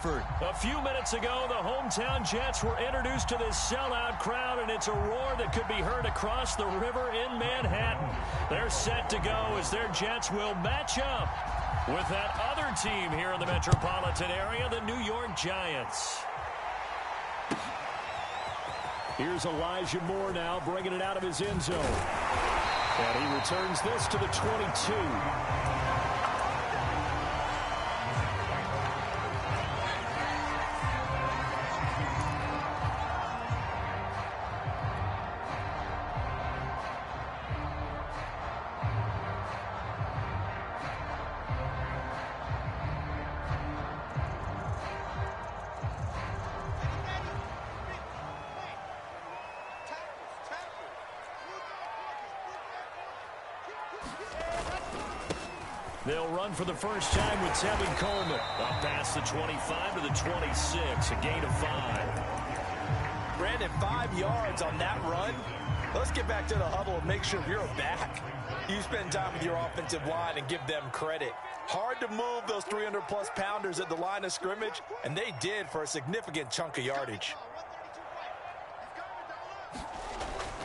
A few minutes ago, the hometown Jets were introduced to this sellout crowd, and it's a roar that could be heard across the river in Manhattan. They're set to go as their Jets will match up with that other team here in the metropolitan area, the New York Giants. Here's Elijah Moore now, bringing it out of his end zone. And he returns this to the 22. They'll run for the first time with Tevin Coleman. Up past the 25 to the 26, a gain of 5. Brandon, 5 yards on that run. Let's get back to the huddle and make sure you're back. You spend time with your offensive line and give them credit. Hard to move those 300-plus pounders at the line of scrimmage, and they did for a significant chunk of yardage.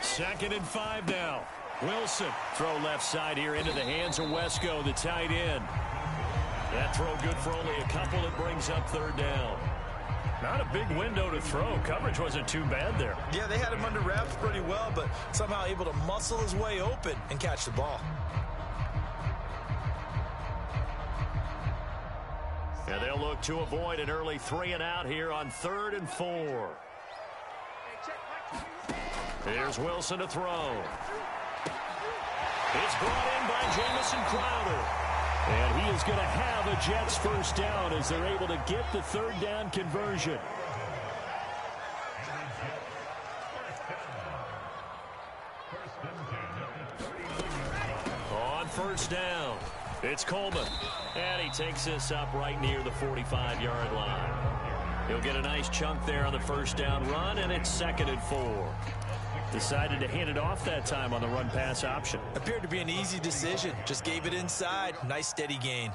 2nd and 5 now. Wilson, throw left side here into the hands of Wesco, the tight end. That throw good for only a couple. It brings up 3rd down. Not a big window to throw. Coverage wasn't too bad there. Yeah, they had him under wraps pretty well, but somehow able to muscle his way open and catch the ball. And they'll look to avoid an early 3 and out here on 3rd and 4. Here's Wilson to throw. It's brought in by Jamison Crowder. And he is going to have a Jets first down as they're able to get the 3rd down conversion. On 1st down, it's Coleman. And he takes this up right near the 45-yard line. He'll get a nice chunk there on the 1st down run, and it's 2nd and 4. Decided to hand it off that time on the run-pass option. Appeared to be an easy decision. Just gave it inside. Nice steady gain.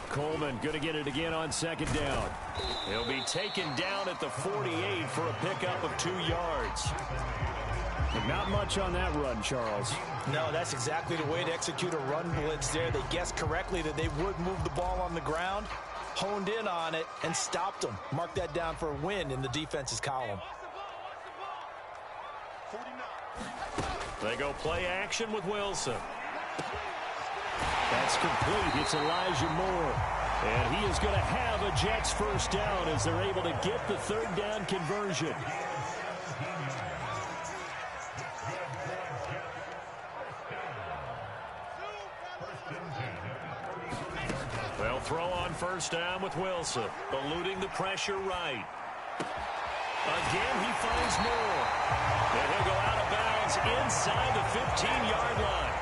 Coleman going to get it again on 2nd down. He'll be taken down at the 48 for a pickup of 2 yards. Not much on that run, Charles. No, that's exactly the way to execute a run blitz there. They guessed correctly that they would move the ball on the ground, honed in on it, and stopped them. Mark that down for a win in the defense's column. They go play action with Wilson. That's complete. It's Elijah Moore. And he is going to have a Jets first down as they're able to get the 3rd down conversion. They'll throw on 1st down with Wilson, eluding the pressure right. Again, he finds Moore. And he'll go out of bounds inside the 15-yard line.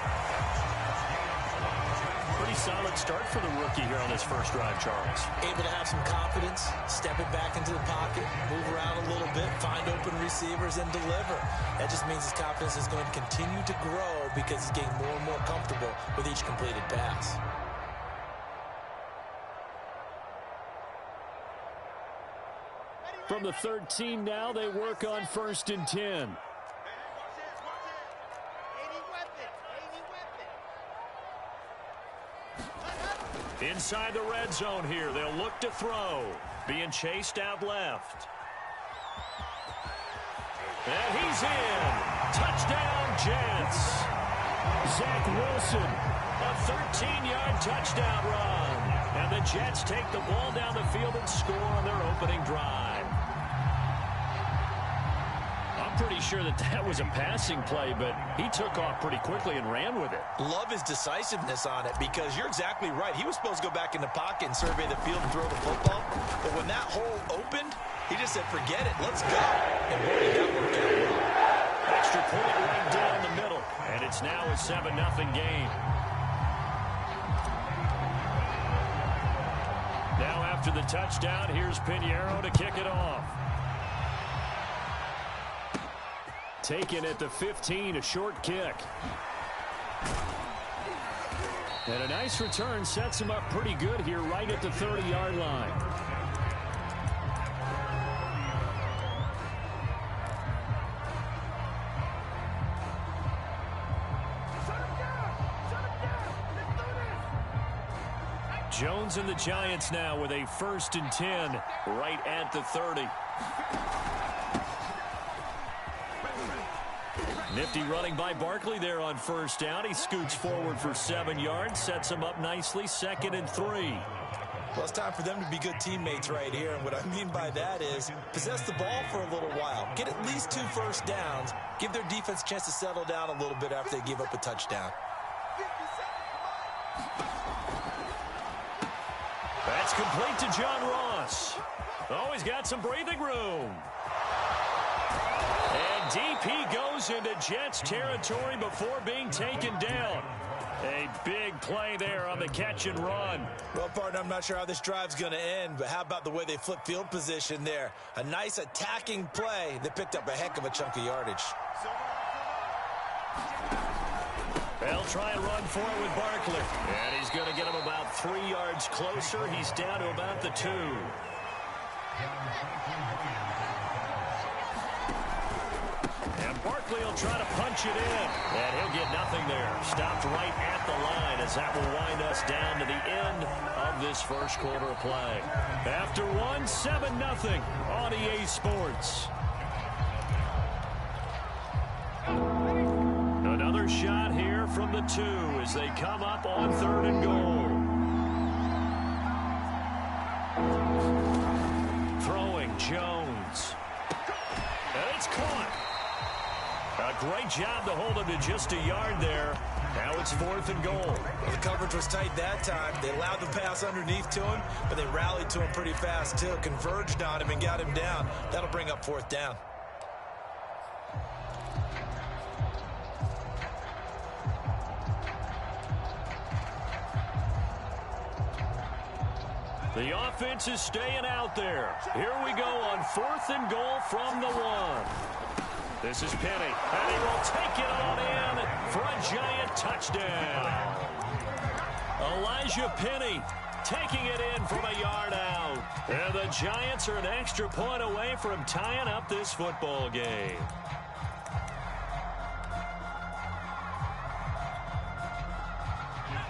Pretty solid start for the rookie here on his first drive, Charles. Able to have some confidence, stepping back into the pocket, move around a little bit, find open receivers, and deliver. That just means his confidence is going to continue to grow because he's getting more and more comfortable with each completed pass. From the 13 now, they work on 1st and 10. Inside the red zone here, they'll look to throw. Being chased out left. And he's in. Touchdown, Jets. Zach Wilson, a 13-yard touchdown run. And the Jets take the ball down the field and score on their opening drive. I'm pretty sure that was a passing play, but he took off pretty quickly and ran with it. Love his decisiveness on it because you're exactly right. He was supposed to go back in the pocket and survey the field and throw the football. But when that hole opened, he just said, forget it, let's go. And boy, he got worked out well. Extra point right down the middle. And it's now a 7-0 game. Now after the touchdown, here's Pinheiro to kick it off. Taken at the 15, a short kick. And a nice return sets him up pretty good here right at the 30-yard line. Jones and the Giants now with a 1st and 10 right at the 30. Nifty running by Barkley there on 1st down. He scoots forward for 7 yards, sets him up nicely, 2nd and 3. Well, it's time for them to be good teammates right here, and what I mean by that is possess the ball for a little while, get at least 2 first downs, give their defense a chance to settle down a little bit after they give up a touchdown. That's complete to John Ross. Oh, he's got some breathing room. And DP goes into Jets territory before being taken down. A big play there on the catch and run. Well, partner, I'm not sure how this drive's going to end, but how about the way they flip field position there? A nice attacking play that picked up a heck of a chunk of yardage. They'll try and run for it with Barkley. And he's going to get him about 3 yards closer. He's down to about the 2. And Barkley will try to punch it in. And he'll get nothing there. Stopped right at the line as that will wind us down to the end of this first quarter of play. After 1, 7-0 on EA Sports. Another shot here from the 2 as they come up on 3rd and goal. Throwing Jones. And it's caught. A great job to hold him to just a yard there. Now it's 4th and goal. Well, the coverage was tight that time. They allowed the pass underneath to him, but they rallied to him pretty fast too. Converged on him and got him down. That'll bring up 4th down. The offense is staying out there. Here we go on 4th and goal from the 1. This is Penny, and he will take it on in for a Giant touchdown. Elijah Penny taking it in from a yard out. And the Giants are an extra point away from tying up this football game.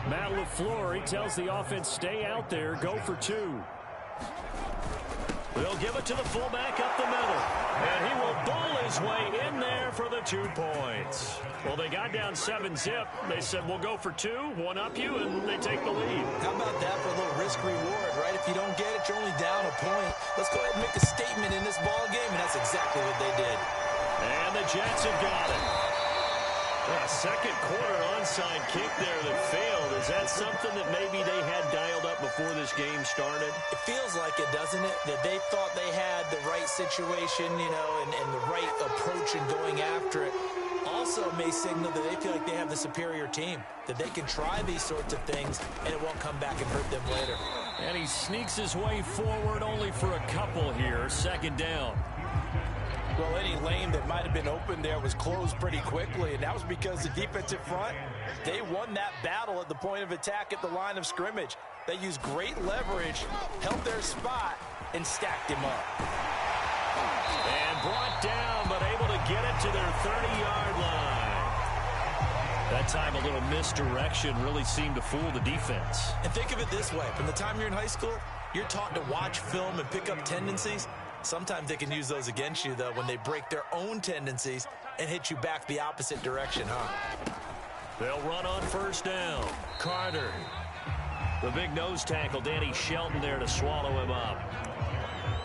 Matt LaFleur, he tells the offense, stay out there, go for 2. They'll give it to the fullback up the middle. And he will bowl his way in there for the 2 points. Well, they got down 7-zip. They said, we'll go for 2, one up you, and they take the lead. How about that for a little risk-reward, right? If you don't get it, you're only down a point. Let's go ahead and make a statement in this ball game, and that's exactly what they did. And the Jets have got it. A second quarter onside kick there that failed. Is that something that maybe they had dialed up before this game started? It feels like it, doesn't it? That they thought they had the right situation, you know, and the right approach in going after it. Also may signal that they feel like they have the superior team, that they can try these sorts of things and it won't come back and hurt them later. And he sneaks his way forward only for a couple here. 2nd down. Well, any lane that might have been open there was closed pretty quickly, and that was because the defensive front, they won that battle at the point of attack at the line of scrimmage. They used great leverage, held their spot, and stacked him up. And brought down, but able to get it to their 30-yard line. That time a little misdirection really seemed to fool the defense. And think of it this way. From the time you're in high school, you're taught to watch film and pick up tendencies. Sometimes they can use those against you, though, when they break their own tendencies and hit you back the opposite direction, huh? They'll run on 1st down. Carter. The big nose tackle, Danny Shelton, there to swallow him up.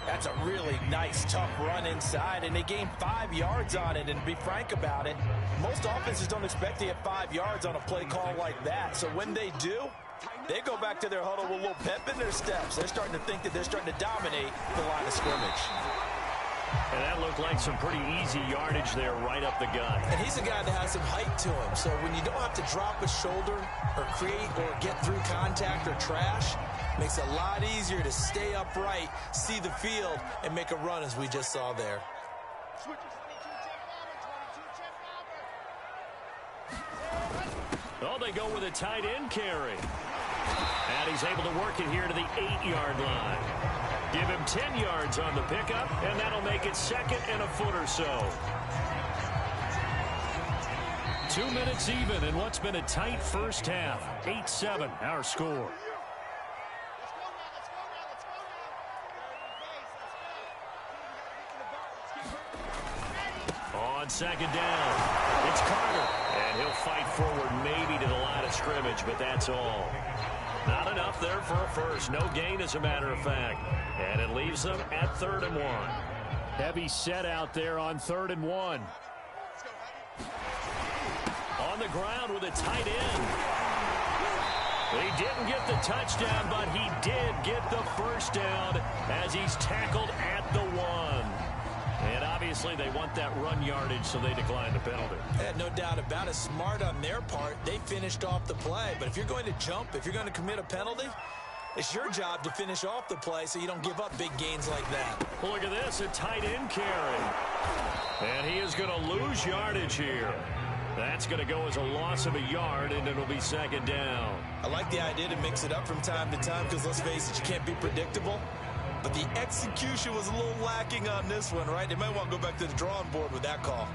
That's a really nice, tough run inside, and they gained 5 yards on it. And to be frank about it, most offenses don't expect to get 5 yards on a play call like that. So when they do, they go back to their huddle with a little pep in their steps. They're starting to think that they're starting to dominate the line of scrimmage. And that looked like some pretty easy yardage there right up the gut. And he's a guy that has some height to him. So when you don't have to drop a shoulder or create or get through contact or trash, makes it a lot easier to stay upright, see the field, and make a run as we just saw there. Oh, they go with a tight end carry. And he's able to work it here to the 8-yard line. Give him 10 yards on the pickup, and that'll make it second and a foot or so. 2 minutes even in what's been a tight first half. 8-7, our score. On second down, it's Carter. And he'll fight forward maybe to the line of scrimmage, but that's all. Not enough there for a first. No gain, as a matter of fact. And it leaves them at 3rd and 1. Heavy set out there on 3rd and 1. On the ground with a tight end. He didn't get the touchdown, but he did get the first down as he's tackled at the 1. And obviously they want that run yardage, so they declined the penalty. No doubt about it. Smart on their part. They finished off the play. But if you're going to jump, if you're going to commit a penalty, it's your job to finish off the play so you don't give up big gains like that. Well, look at this, a tight end carry. And he is going to lose yardage here. That's going to go as a loss of a yard, and it'll be second down. I like the idea to mix it up from time to time because, let's face it, you can't be predictable. But the execution was a little lacking on this one, right? They might want to go back to the drawing board with that call.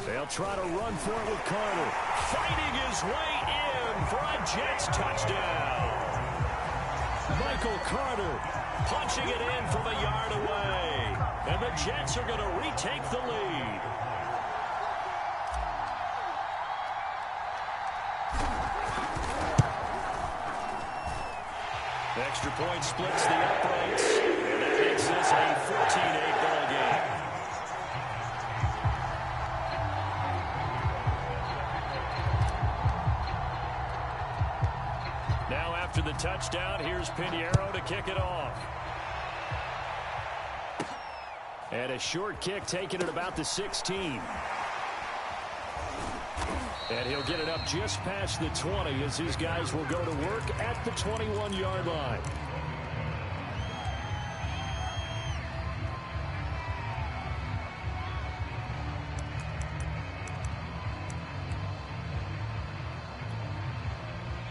They'll try to run for it with Carter. Fighting his way in for a Jets touchdown. Michael Carter punching it in from a yard away. And the Jets are going to retake the lead. Extra point splits the uprights. And that makes this a 14-8 ball game. After the touchdown, here's Pinheiro to kick it off. And a short kick taken at about the 16. And he'll get it up just past the 20 as his guys will go to work at the 21-yard line.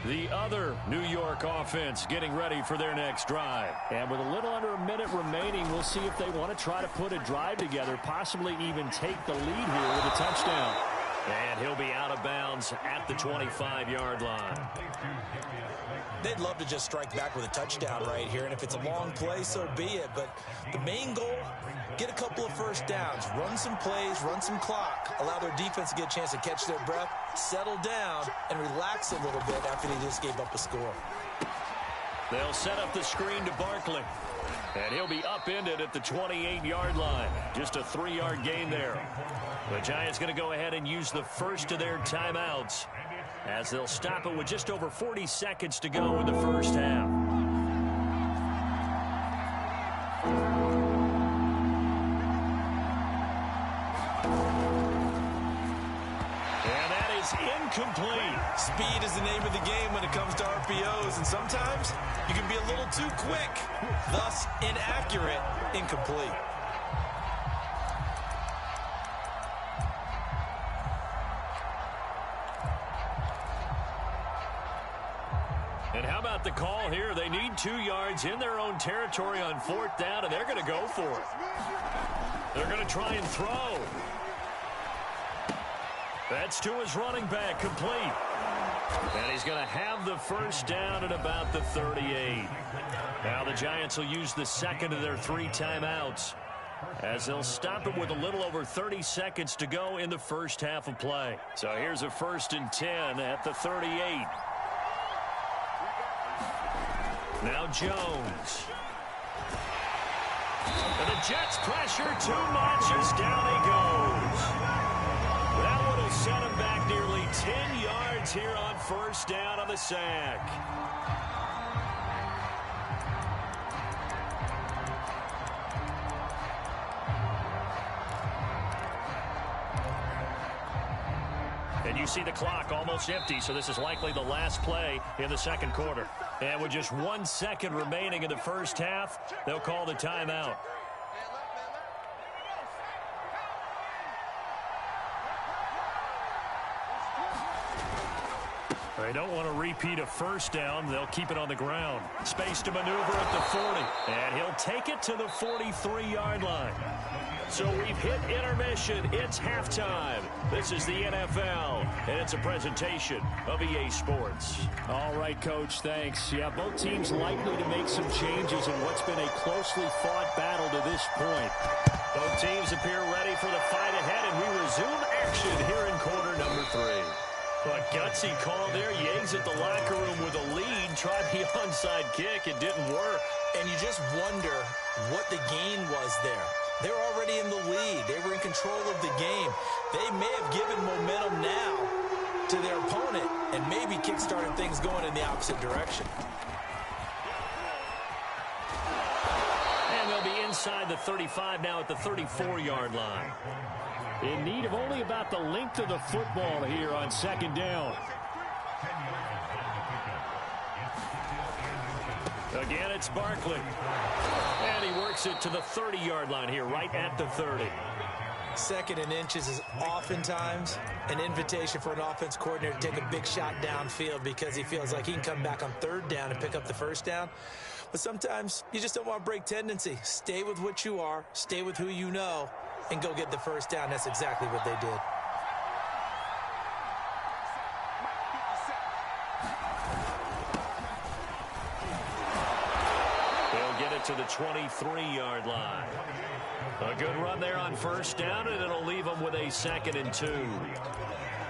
The other New York offense getting ready for their next drive. And with a little under a minute remaining, we'll see if they want to try to put a drive together, possibly even take the lead here with a touchdown. And he'll be out of bounds at the 25-yard line. They'd love to just strike back with a touchdown right here, and if it's a long play, so be it. But the main goal, get a couple of first downs, run some plays, run some clock, allow their defense to get a chance to catch their breath, settle down, and relax a little bit after they just gave up a score. They'll set up the screen to Barkley. And he'll be upended at the 28-yard line. Just a 3-yard gain there. The Giants going to go ahead and use the first of their timeouts as they'll stop it with just over 40 seconds to go in the first half. And that is incomplete. Speed is the name of the game when it comes to RPOs, and sometimes you can be a little too quick, thus inaccurate, incomplete. And how about the call here? They need 2 yards in their own territory on 4th down, and they're going to go for it. They're going to try and throw. That's to his running back, complete. And he's going to have the first down at about the 38. Now the Giants will use the second of their 3 timeouts as they'll stop it with a little over 30 seconds to go in the first half of play. So here's a 1st and 10 at the 38. Now Jones. And the Jets pressure too much as down he goes. That one will set him back nearly 10 yards here on 1st down on the sack. see the clock almost empty, so this is likely the last play in the second quarter. And with just 1 second remaining in the first half, they'll call the timeout. They don't want to repeat a first down. They'll keep it on the ground. Space to maneuver at the 40. And he'll take it to the 43-yard line. So we've hit intermission. It's halftime. This is the NFL, and it's a presentation of EA Sports. All right, Coach, thanks. Yeah, both teams likely to make some changes in what's been a closely fought battle to this point. Both teams appear ready for the fight ahead, and we resume action here in quarter number 3. A gutsy call there. Yeags at the locker room with a lead. Tried the onside kick. It didn't work. And you just wonder what the gain was there. They're already in the lead. They were in control of the game. They may have given momentum now to their opponent and maybe kickstarted things going in the opposite direction. And they'll be inside the 35 now at the 34-yard line. In need of only about the length of the football here on second down. Again, it's Barkley. And he works it to the 30-yard line here, right at the 30. Second and inches is oftentimes an invitation for an offense coordinator to take a big shot downfield because he feels like he can come back on third down and pick up the first down. But sometimes you just don't want to break tendency. Stay with what you are, stay with who you know, and go get the first down. That's exactly what they did. They'll get it to the 23-yard line. A good run there on first down, and it'll leave them with a 2nd and 2.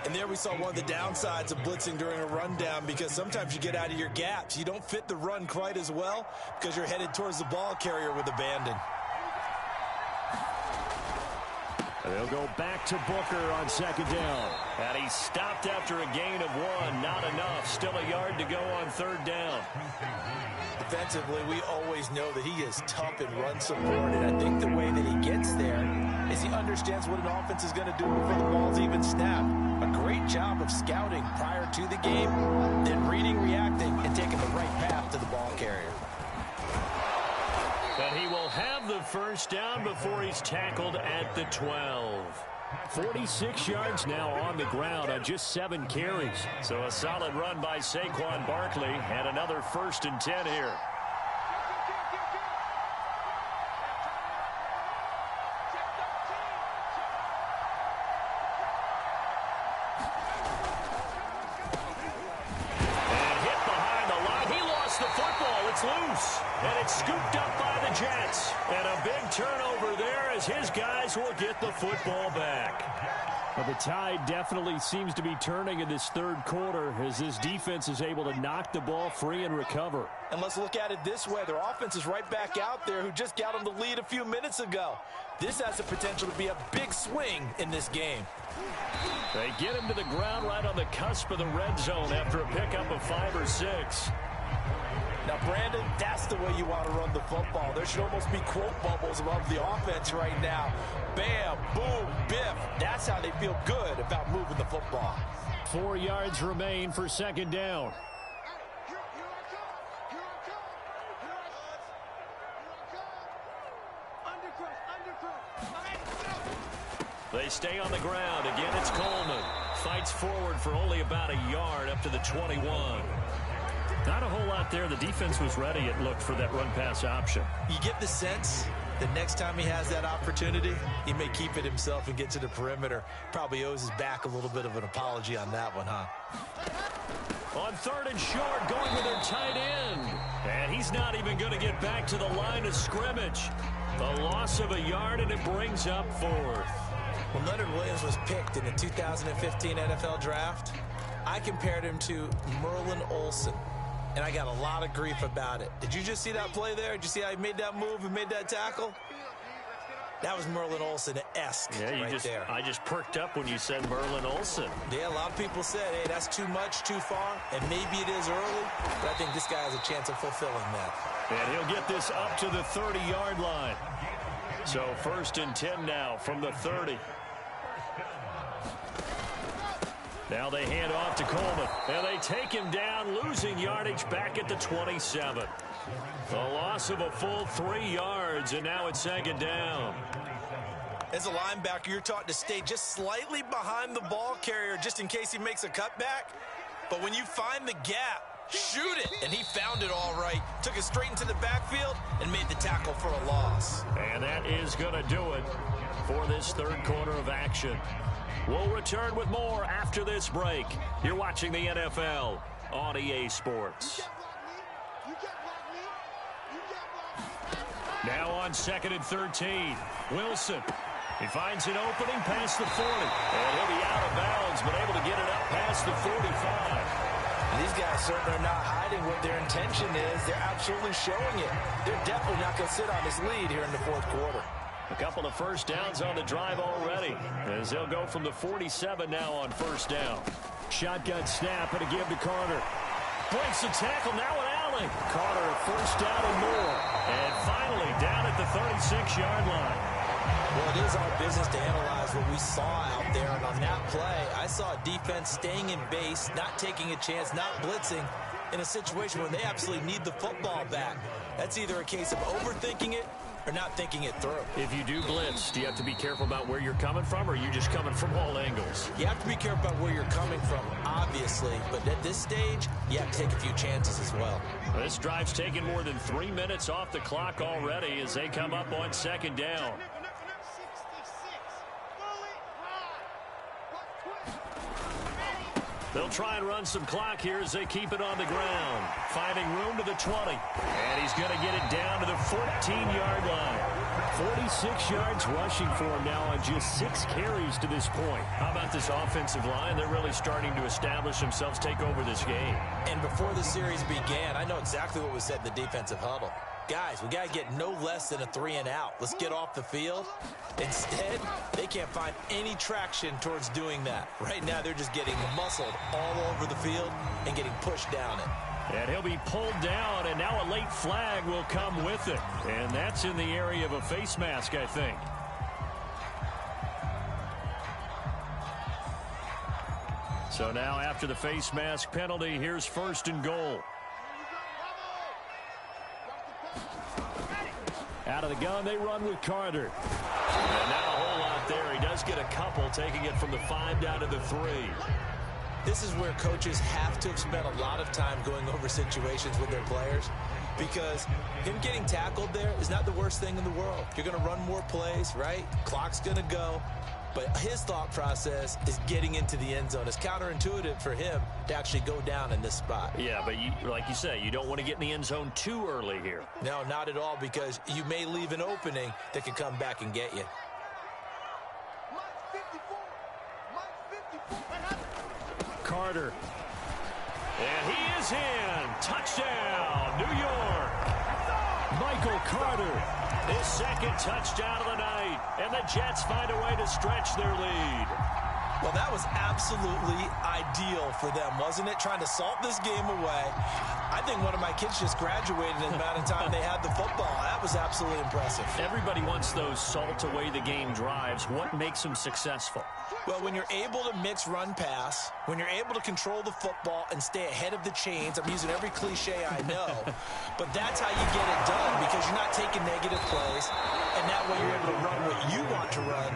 And there we saw one of the downsides of blitzing during a rundown, because sometimes you get out of your gaps. You don't fit the run quite as well because you're headed towards the ball carrier with abandon. They'll go back to Booker on second down. And he stopped after a gain of 1. Not enough. Still a yard to go on third down. Defensively, we always know that he is tough in run support, and I think the way that he gets there is he understands what an offense is going to do before the ball's even snapped. A great job of scouting prior to the game, then reading, reacting, and taking the right path to the ball carrier. And he will have the first down before he's tackled at the 12. 46 yards now on the ground on just 7 carries. So a solid run by Saquon Barkley, and another 1st and 10 here. And hit behind the line. He lost the football. It's loose. And it's scooped up by the Jets. And a big turnover there as his guys will get the football back. Well, the tide definitely seems to be turning in this third quarter as this defense is able to knock the ball free and recover. And let's look at it this way. Their offense is right back out there who just got them the lead a few minutes ago. This has the potential to be a big swing in this game. They get him to the ground right on the cusp of the red zone after a pickup of 5 or 6. Now, Brandon, that's the way you want to run the football. There should almost be quote bubbles above the offense right now. Bam, boom, biff. That's how they feel good about moving the football. 4 yards remain for second down. They stay on the ground. Again, it's Coleman. Fights forward for only about a yard up to the 21. Not a whole lot there. The defense was ready, it looked, for that run-pass option. You get the sense that next time he has that opportunity, he may keep it himself and get to the perimeter. Probably owes his back a little bit of an apology on that one, huh? On 3rd and short, going with their tight end. And he's not even going to get back to the line of scrimmage. The loss of a yard, and it brings up 4th. When Leonard Williams was picked in the 2015 NFL Draft, I compared him to Merlin Olsen. And I got a lot of grief about it. Did you just see that play there? Did you see how he made that move and made that tackle? That was Merlin Olsen-esque there. I just perked up when you said Merlin Olsen. Yeah, a lot of people said, hey, that's too much, too far, and maybe it is early, but I think this guy has a chance of fulfilling that. And he'll get this up to the 30-yard line. So 1st and 10 now from the 30. Now they hand off to Coleman, and they take him down, losing yardage back at the 27. A loss of a full 3 yards, and now it's second down. As a linebacker, you're taught to stay just slightly behind the ball carrier just in case he makes a cutback. But when you find the gap, shoot it. And he found it all right. Took it straight into the backfield and made the tackle for a loss. And that is going to do it for this third quarter of action. We'll return with more after this break. You're watching the NFL on EA Sports. Now on 2nd and 13, Wilson. He finds an opening past the 40. And he'll be out of bounds, but able to get it up past the 45. These guys certainly are not hiding what their intention is. They're absolutely showing it. They're definitely not going to sit on this lead here in the fourth quarter. A couple of first downs on the drive already, as they'll go from the 47 now on first down. Shotgun snap and a give to Carter. Breaks the tackle, now an alley. Carter a first down and more. And finally down at the 36-yard line. Well, it is our business to analyze what we saw out there. And on that play, I saw a defense staying in base, not taking a chance, not blitzing, in a situation where they absolutely need the football back. That's either a case of overthinking it or not thinking it through. If you do blitz, do you have to be careful about where you're coming from, or are you just coming from all angles? You have to be careful about where you're coming from, obviously. But at this stage, you have to take a few chances as well. This drive's taken more than 3 minutes off the clock already as they come up on second down. They'll try and run some clock here as they keep it on the ground. Finding room to the 20. And he's going to get it down to the 14-yard line. 46 yards rushing for him now on just 6 carries to this point. How about this offensive line? They're really starting to establish themselves, take over this game. And before the series began, I know exactly what was said in the defensive huddle. Guys, we got to get no less than a 3-and-out. Let's get off the field. Instead, they can't find any traction towards doing that. Right now, they're just getting muscled all over the field and getting pushed down it. And he'll be pulled down, and now a late flag will come with it. And that's in the area of a face mask, I think. So now after the face mask penalty, here's 1st and goal. Out of the gun, they run with Carter. And not a whole lot there. He does get a couple, taking it from the 5 down to the 3. This is where coaches have to have spent a lot of time going over situations with their players, because him getting tackled there is not the worst thing in the world. You're going to run more plays, right? Clock's going to go. But his thought process is getting into the end zone. It's counterintuitive for him to actually go down in this spot. Yeah, but like you say, you don't want to get in the end zone too early here. No, not at all, because you may leave an opening that could come back and get you. Carter. And he is in. Touchdown, New York. Michael Carter. His second touchdown of the night. And the Jets find a way to stretch their lead. Well, that was absolutely ideal for them, wasn't it? Trying to salt this game away. I think one of my kids just graduated in the amount of time they had the football. That was absolutely impressive. Everybody wants those salt away the game drives. What makes them successful? Well, when you're able to mix run-pass, when you're able to control the football and stay ahead of the chains, I'm using every cliche I know, but that's how you get it done, because you're not taking negative plays, and that way you're able to run what you want to run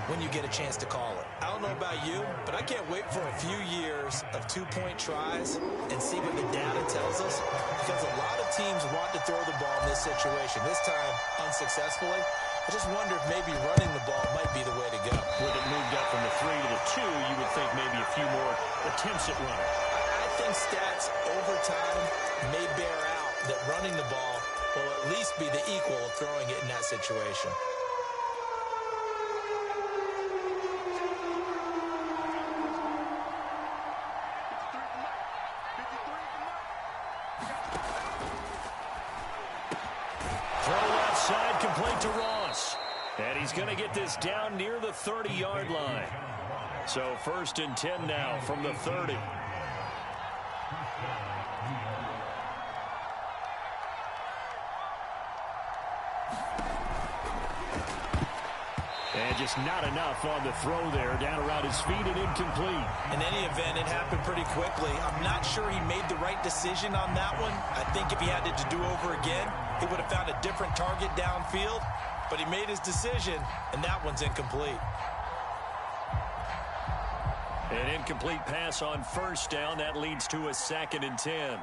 when you get a chance to call it. I don't know about you, but I can't wait for a few years of two-point tries and see what the data tells us, because a lot of teams want to throw the ball in this situation, this time unsuccessfully. I just wonder if maybe running the ball might be the way to go. With it moved up from the 3 to the 2, you would think maybe a few more attempts at running. I think stats over time may bear out that running the ball will at least be the equal of throwing it in that situation. Complete to Ross. And he's going to get this down near the 30-yard line. So 1st and 10 now from the 30. And just not enough on the throw there. Down around his feet and incomplete. In any event, it happened pretty quickly. I'm not sure he made the right decision on that one. I think if he had it to do over again, he would have found a different target downfield. But he made his decision, and that one's incomplete. An incomplete pass on first down. That leads to a 2nd and 10.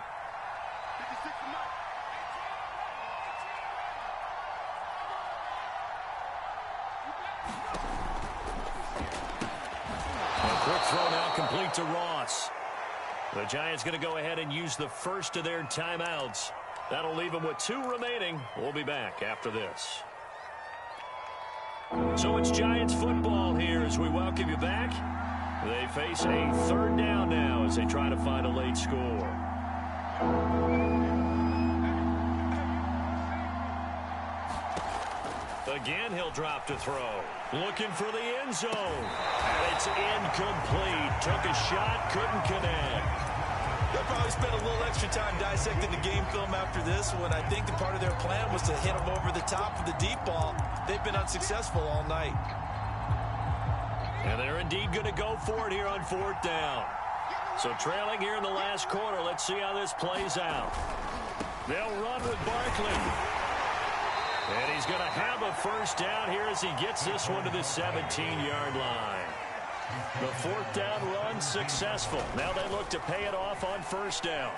Quick throw now complete to Ross. The Giants going to go ahead and use the first of their timeouts. That'll leave them with 2 remaining. We'll be back after this. So it's Giants football here as we welcome you back. They face a 3rd down now as they try to find a late score. Again, he'll drop to throw. Looking for the end zone. And it's incomplete. Took a shot, couldn't connect. They'll probably spend a little extra time dissecting the game film after this one. I think the part of their plan was to hit them over the top of the deep ball. They've been unsuccessful all night. And they're indeed going to go for it here on 4th down. So trailing here in the last quarter. Let's see how this plays out. They'll run with Barkley. And he's going to have a first down here as he gets this one to the 17-yard line. The 4th down run successful. Now they look to pay it off on first down.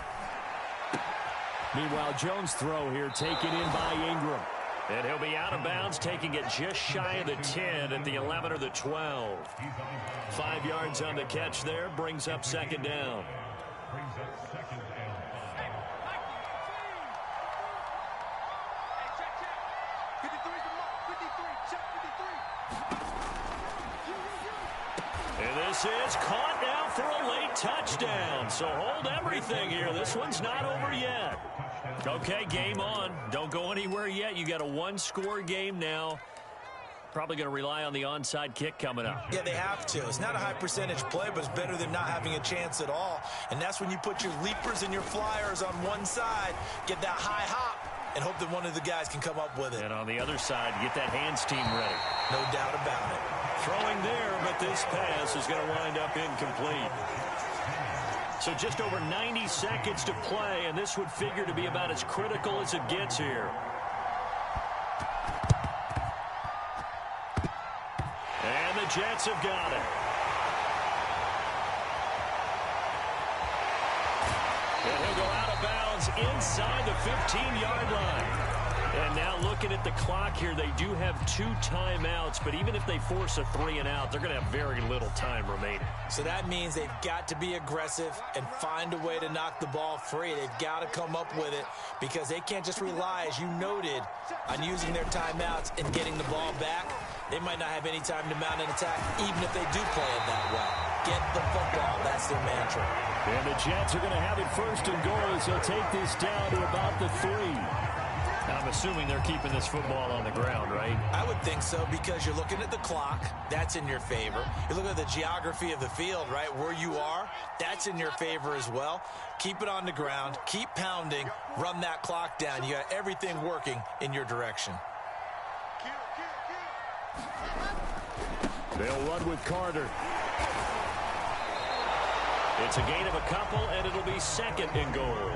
Meanwhile, Jones' throw here taken in by Ingram. And he'll be out of bounds, taking it just shy of the 10 at the 11 or the 12. 5 yards on the catch there, brings up 2nd down. And this is caught now for a late touchdown. So hold everything here. This one's not over yet. Okay, game on. Don't go anywhere yet. You got a 1-score game now. Probably going to rely on the onside kick coming up. Yeah, they have to. It's not a high percentage play, but it's better than not having a chance at all. And that's when you put your leapers and your flyers on one side, get that high hop, and hope that one of the guys can come up with it. And on the other side, get that hands team ready. No doubt about it. Throwing there, but this pass is going to wind up incomplete. So just over 90 seconds to play, and this would figure to be about as critical as it gets here. And the Jets have got it. And he'll go out of bounds inside the 15-yard line. And now looking at the clock here, they do have 2 timeouts, but even if they force a 3-and-out, they're going to have very little time remaining. So that means they've got to be aggressive and find a way to knock the ball free. They've got to come up with it because they can't just rely, as you noted, on using their timeouts and getting the ball back. They might not have any time to mount an attack, even if they do play it that way. Get the football. That's their mantra. And the Jets are going to have it 1st and goal as they'll take this down to about the 3. I'm assuming they're keeping this football on the ground, right? I would think so because you're looking at the clock. That's in your favor. You look at the geography of the field, right, where you are. That's in your favor as well. Keep it on the ground. Keep pounding. Run that clock down. You got everything working in your direction. They'll run with Carter. It's a gain of a couple, and it'll be 2nd and goal.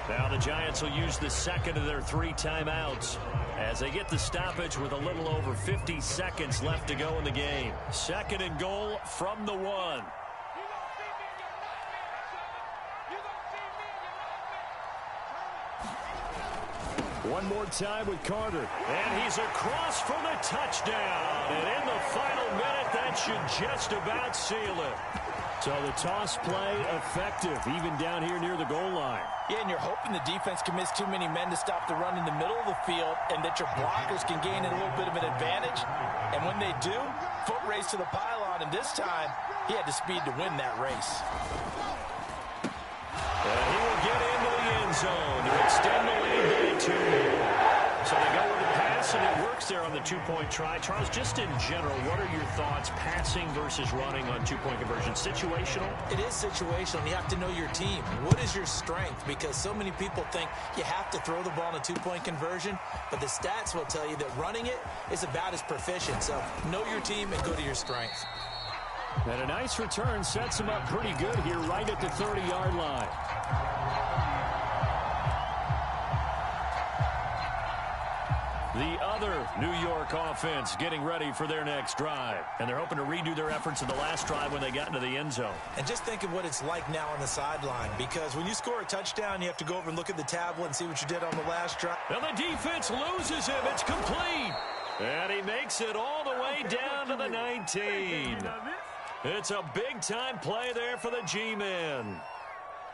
Now the Giants will use the 2nd of their 3 timeouts as they get the stoppage with a little over 50 seconds left to go in the game. 2nd and goal from the 1. One more time with Carter. And he's across for the touchdown. And in the final minute, that should just about seal it. So the toss play effective, even down here near the goal line. Yeah, and you're hoping the defense commits too many men to stop the run in the middle of the field and that your blockers can gain a little bit of an advantage. And when they do, foot race to the pylon, and this time he had the speed to win that race. And he will get into the end zone to extend the lead by 2. So they go with the pass, and it works works there on the two-point try. Charles, just in general, what are your thoughts passing versus running on two-point conversion? Situational? It is situational. You have to know your team. What is your strength? Because so many people think you have to throw the ball in a two-point conversion, but the stats will tell you that running it is about as proficient. So know your team and go to your strength. And a nice return sets him up pretty good here right at the 30-yard line. The other New York offense getting ready for their next drive. And they're hoping to redo their efforts in the last drive when they got into the end zone. And just think of what it's like now on the sideline, because when you score a touchdown, you have to go over and look at the tablet and see what you did on the last drive. And the defense loses him. It's complete. And he makes it all the way down to the 19. It's a big-time play there for the G-men.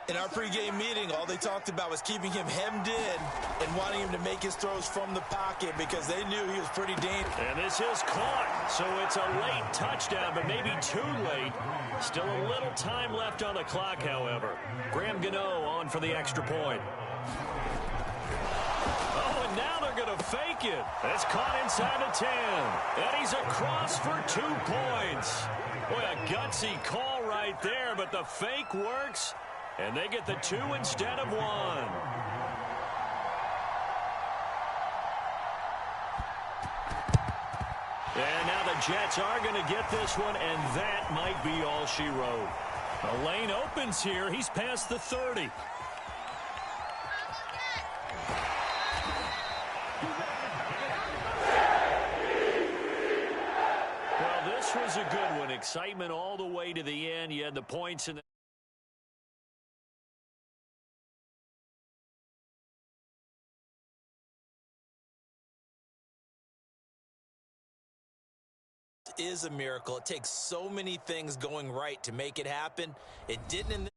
In our pregame meeting, all they talked about was keeping him hemmed in and wanting him to make his throws from the pocket because they knew he was pretty dangerous. And this is caught, so it's a late touchdown, but maybe too late. Still a little time left on the clock, however. Graham Gano on for the extra point. Oh, and now they're going to fake it. It's caught inside the 10. And he's across for 2 points. Boy, a gutsy call right there, but the fake works. And they get the 2 instead of 1. And now the Jets are going to get this one, and that might be all she wrote. The lane opens here. He's past the 30. Well, this was a good one. Excitement all the way to the end. You had the points in the is a miracle. It takes so many things going right to make it happen. It didn't in